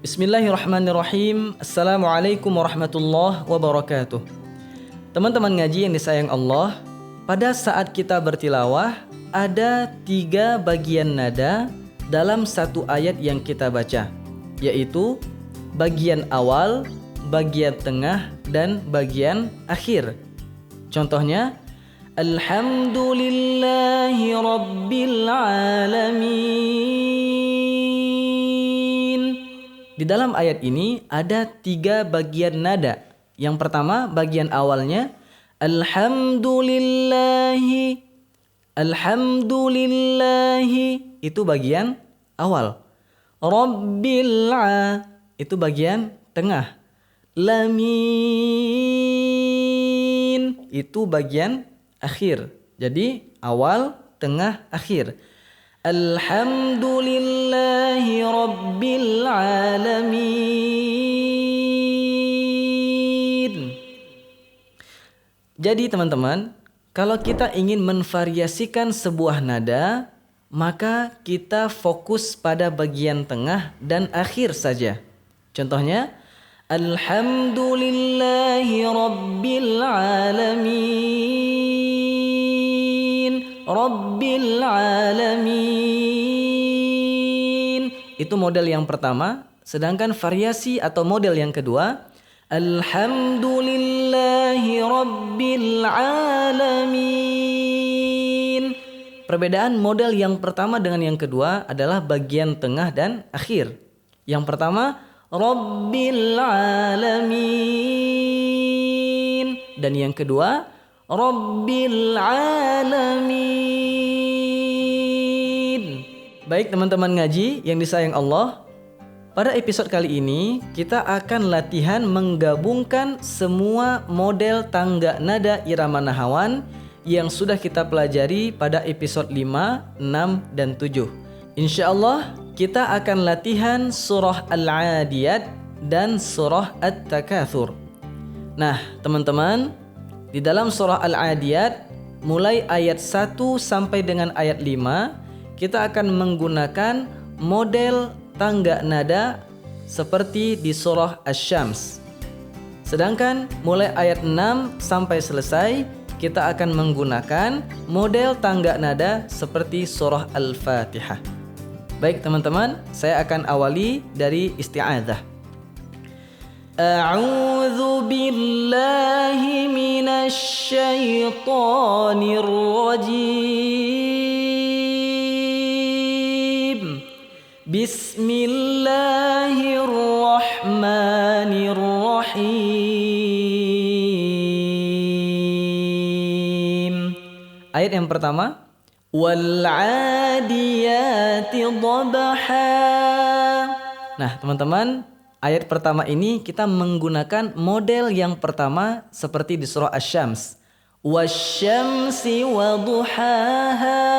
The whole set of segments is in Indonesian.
Bismillahirrahmanirrahim. Assalamualaikum warahmatullahi wabarakatuh. Teman-teman ngaji yang disayang Allah, pada saat kita bertilawah ada 3 bagian nada dalam satu ayat yang kita baca, yaitu bagian awal, bagian tengah, dan bagian akhir. Contohnya, Alhamdulillahi Rabbil Alamin. Di dalam ayat ini ada 3 bagian nada. Yang pertama, bagian awalnya Alhamdulillahi. Alhamdulillahi itu bagian awal. Rabbil itu bagian tengah. Lamin itu bagian akhir. Jadi awal, tengah, akhir. Alhamdulillahi Rabbil Alamin. Jadi teman-teman, kalau kita ingin menvariasikan sebuah nada, maka kita fokus pada bagian tengah dan akhir saja. Contohnya, Alhamdulillahi Rabbil Alamin. Rabbil Alamin. Itu model yang pertama. Sedangkan variasi atau model yang kedua, Alhamdulillahi Rabbil Alamin. Perbedaan model yang pertama dengan yang kedua adalah bagian tengah dan akhir. Yang pertama, Rabbil Alamin. Dan yang kedua, Rabbil Alamin. Baik teman-teman ngaji yang disayang Allah, pada episode kali ini kita akan latihan menggabungkan semua model tangga nada irama nahawan yang sudah kita pelajari pada episode 5, 6, dan 7. Insya Allah kita akan latihan surah Al-Adiyat dan surah At-Takatsur. Nah teman-teman, di dalam surah Al-Adiyat mulai ayat 1 sampai dengan ayat 5 kita akan menggunakan model tangga nada seperti di surah Asy-Syams. Sedangkan mulai ayat 6 sampai selesai kita akan menggunakan model tangga nada seperti surah Al-Fatihah. Baik teman-teman, saya akan awali dari isti'adzah. A'udzu billahi minasy syaithanir rajim. Bismillahirrahmanirrahim. Ayat yang pertama, wal 'adiyati dhabha. Nah, teman-teman, ayat pertama ini kita menggunakan model yang pertama seperti di surah Asy-Syams. Wasyamsi wa duhaha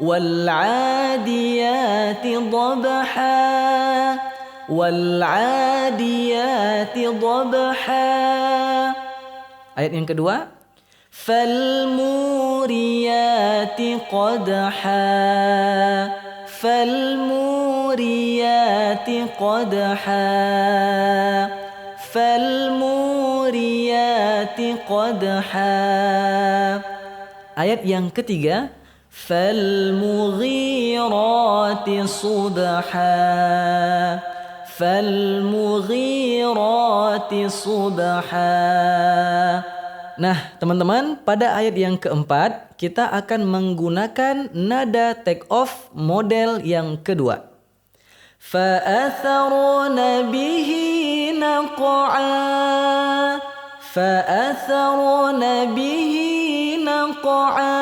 wal 'adiyati dhabha wal 'adiyati dhabha. Ayat yang kedua, fal muriyati qadha fal muriyati qadha fal muriyati qadha. Ayat yang ketiga, fal mughirati subha fal mughirati subha. Nah teman-teman, pada ayat yang keempat kita akan menggunakan nada take off model yang kedua. Fa'atharuna bihi naq'a fa'atharuna bihi naq'a.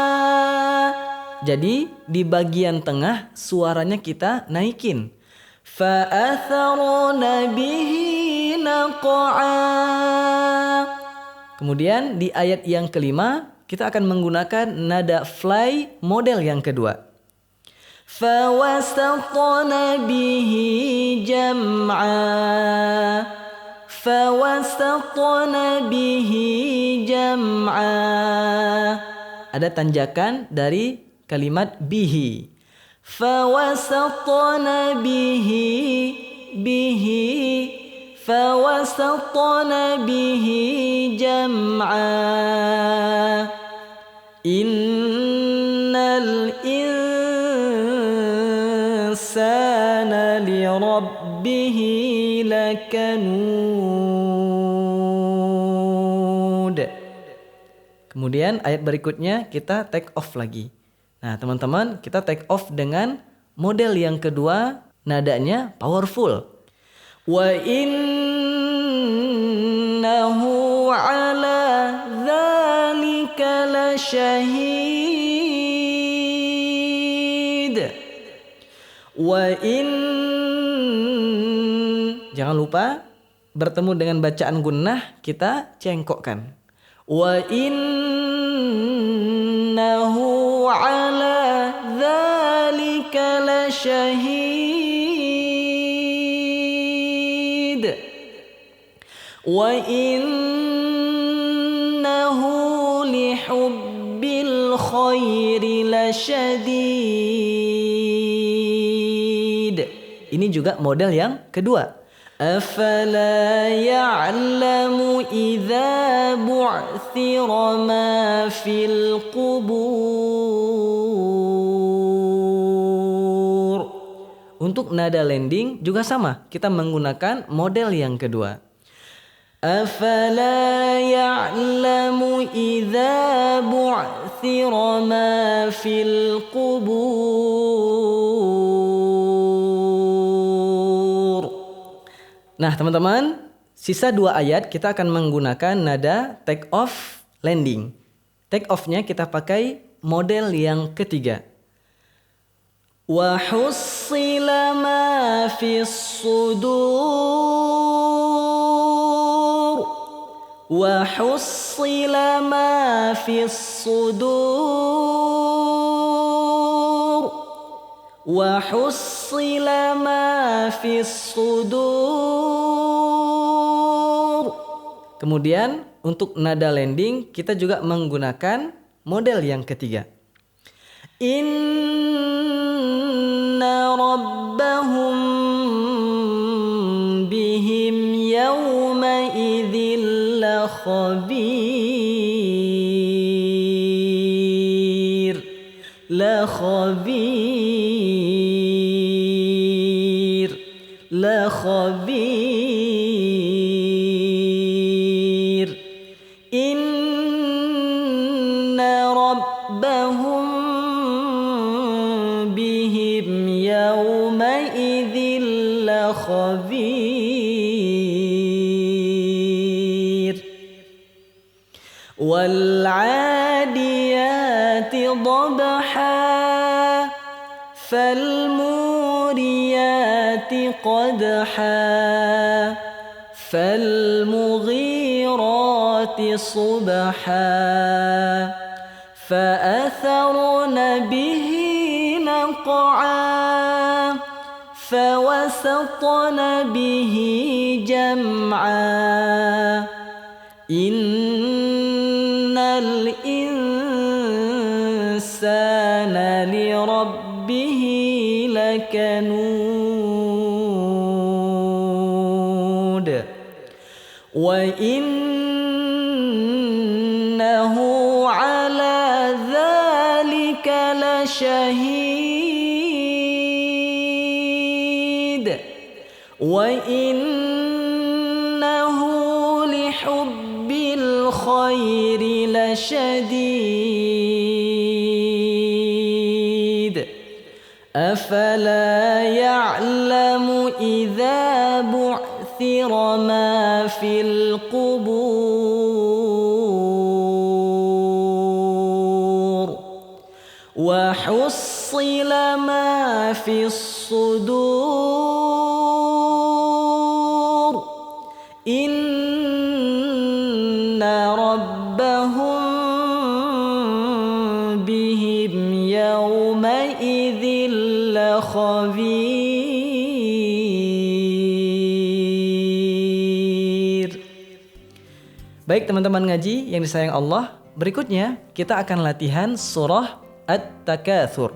Jadi di bagian tengah suaranya kita naikin. Fa'atharuna bihi naq'a. Kemudian di ayat yang kelima kita akan menggunakan nada fly model yang kedua. Fawasatna bihi jam'a fawasatna bihi jam'a. Ada tanjakan dari kalimat bihi. Fawasatna bihi bihi fawasatna bihi jam'a innal insana li rabbihi lakanud. Kemudian ayat berikutnya kita take off lagi. Nah teman-teman, kita take off dengan model yang kedua, nadanya powerful. Wa innahu ala dzalika lasyahid. Jangan lupa bertemu dengan bacaan gunnah kita cengkokkan. Wa innahu ala dzalika lasyahid wa innahu lihubbil khairi lasyadid. Ini juga model yang kedua. Afala ya'lamu idza bu'thira ma fil qubur. Untuk nada landing juga sama, kita menggunakan model yang kedua. Afala ya'lamu idza bu'thira ma fil qubur. Nah teman-teman, sisa 2 ayat kita akan menggunakan nada take off landing. Take off-nya kita pakai model yang ketiga. Wa hussila ma fis sudur. Wa hussila ma fis sudur. Wa hussila ma fis sudur. Kemudian untuk nada landing kita juga menggunakan model yang ketiga. Inna rabbahum bihim yawma idzil la khabir. La khabir. La khabir. Inna rabbahum bihim yawma idzil la khabir. Wal 'adiyati dhabha fal muriyati qadha fal mughirati subha fa atharna bihi naq'a fa wasatna bihi jam'a innal insana li rabbihi lakanud. Wa innahu ala dzalika lasyahid wa innahu lihubbil khairi lasyadid. Afala ya'lamu idza bu'thira ma fil qubur wa hussila ma fis sudur inna rabbahum bihim yawma idzil la khabir. Baik teman-teman ngaji yang disayang Allah, berikutnya kita akan latihan surah At-Takatsur.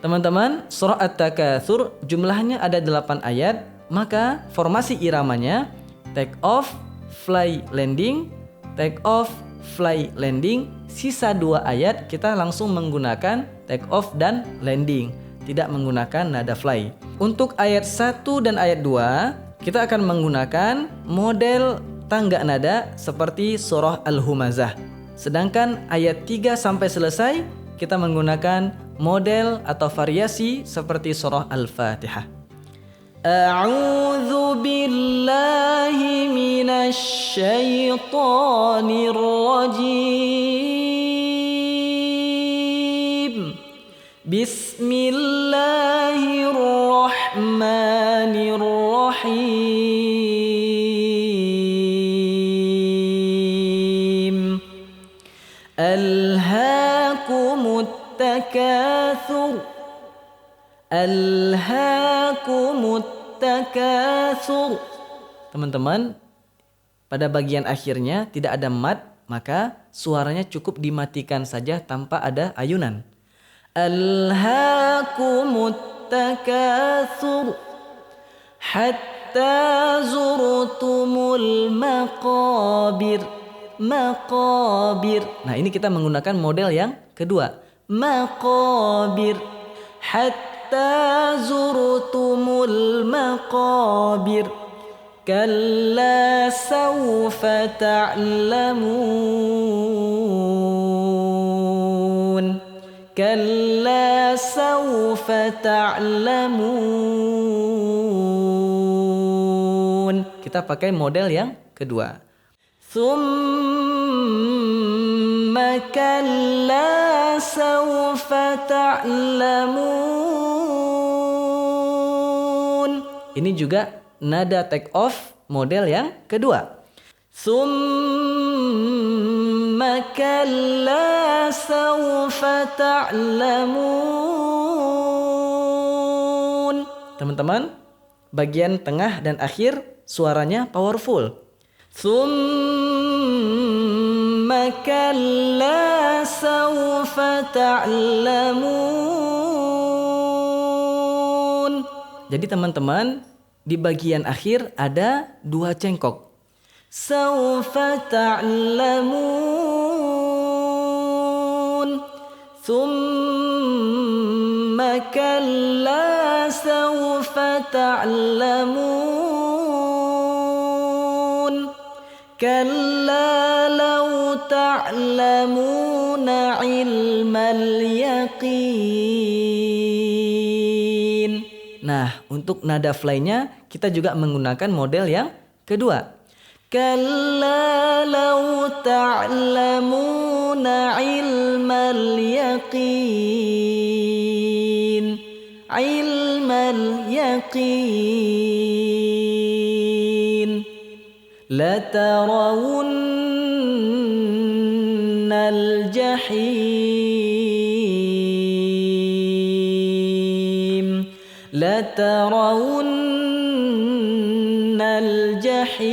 Teman-teman, surah At-Takatsur jumlahnya ada 8 ayat Maka formasi iramanya take off, fly, landing, take off, fly, landing. Sisa 2 ayat kita langsung menggunakan take off dan landing, tidak menggunakan nada fly. Untuk ayat 1 dan ayat 2 kita akan menggunakan model tangga nada seperti surah Al-Humazah. Sedangkan ayat 3 sampai selesai kita menggunakan model atau variasi seperti surah Al-Fatihah. A'udzu billahi minasy syaithanir rajim. Bismillahirrahmanirrahim. Alhaakumut takatsur. Alhaakumut takatsur. Teman-teman, pada bagian akhirnya tidak ada mad, maka suaranya cukup dimatikan saja tanpa ada ayunan. Alhaakumut takatsur hatta zurtumul maqabir. Maqabir. Nah, ini kita menggunakan model yang kedua. Maqabir. Hatta zurtumul maqabir. Kalla sawfa ta'lamun. Kalla sawfa ta'lamun. Kita pakai model yang kedua. Thumma kalla sawfa ta'lamun. Ini juga nada take off model yang kedua. Thumma kalla sawfa ta'lamun. Teman-teman, bagian tengah dan akhir suaranya powerful. Thumma kalla sawfa ta'lamun. Jadi teman-teman, di bagian akhir ada 2 cengkok. Sawfa ta'lamun. Thumma kalla sawfa ta'lamun. Kalla law ta'lamuna ilmal yaqin. Nah, untuk nada fly-nya kita juga menggunakan model yang kedua. Kalla law ta'lamuna ilmal yaqin. Ilmal yaqin. Latarawunnal jahim. Latarawunnal jahim.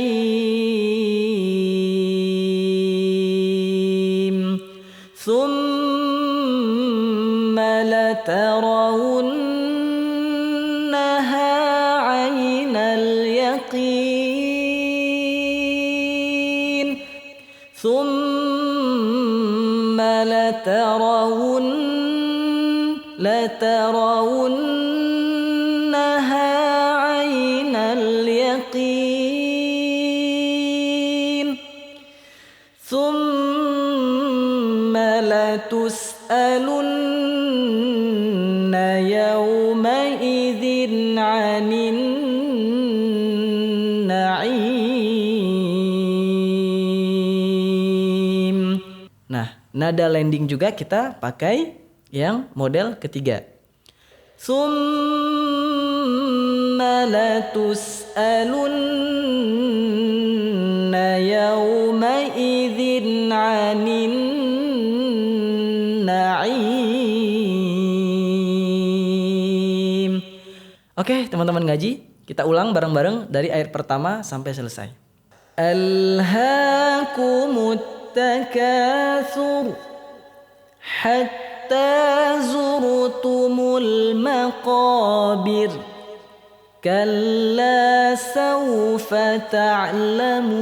Thumma latarawunnaha 'ainal yaqin. Thumma latarawunnaha 'ainal yaqin. Thumma latus'alunna yawma idzin 'anin na'im. Nah, nada landing juga kita pakai yang model ketiga. Tsumma latus'alunna yawma idzin 'anin na'im. Oke, teman-teman ngaji, kita ulang bareng-bareng dari ayat pertama sampai selesai. Alhaakumut takatsur hatta zurtumul maqabir. كلا سوف تعلمون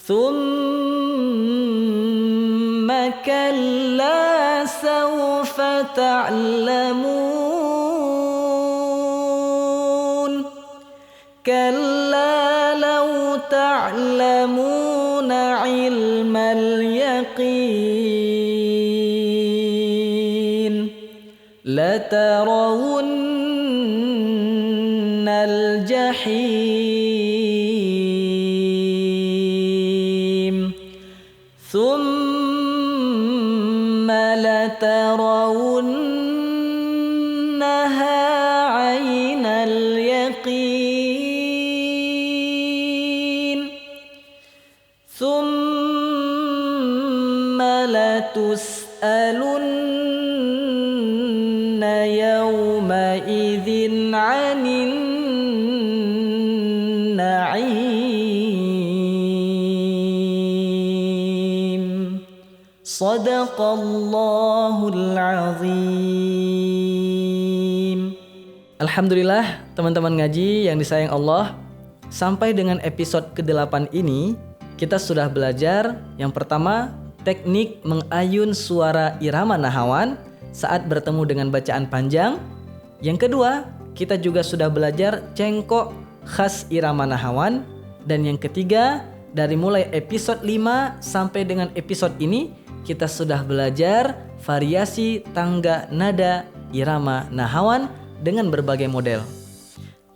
ثم كلا سوف تعلمون كلا لو تعلمون علم اليقين لترون الجحيم ثم لترونها عين اليقين ثم لتسألن يومئذ عن النعيم صدق الله العظيم. Alhamdulillah teman-teman ngaji yang disayang Allah, sampai dengan episode ke-8 ini kita sudah belajar yang pertama teknik mengayun suara irama nahawan saat bertemu dengan bacaan panjang. Yang kedua, kita juga sudah belajar cengkok khas irama nahawan. Dan yang ketiga, dari mulai episode 5 sampai dengan episode ini kita sudah belajar variasi tangga nada irama nahawan dengan berbagai model.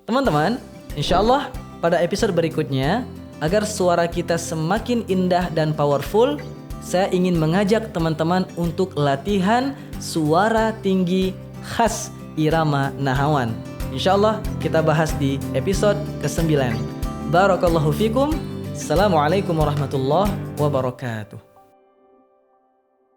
Teman-teman, insyaallah pada episode berikutnya, agar suara kita semakin indah dan powerful, saya ingin mengajak teman-teman untuk latihan suara tinggi khas irama nahawan. Insyaallah kita bahas di episode ke-9. Barakallahu fikum. Assalamualaikum warahmatullahi wabarakatuh.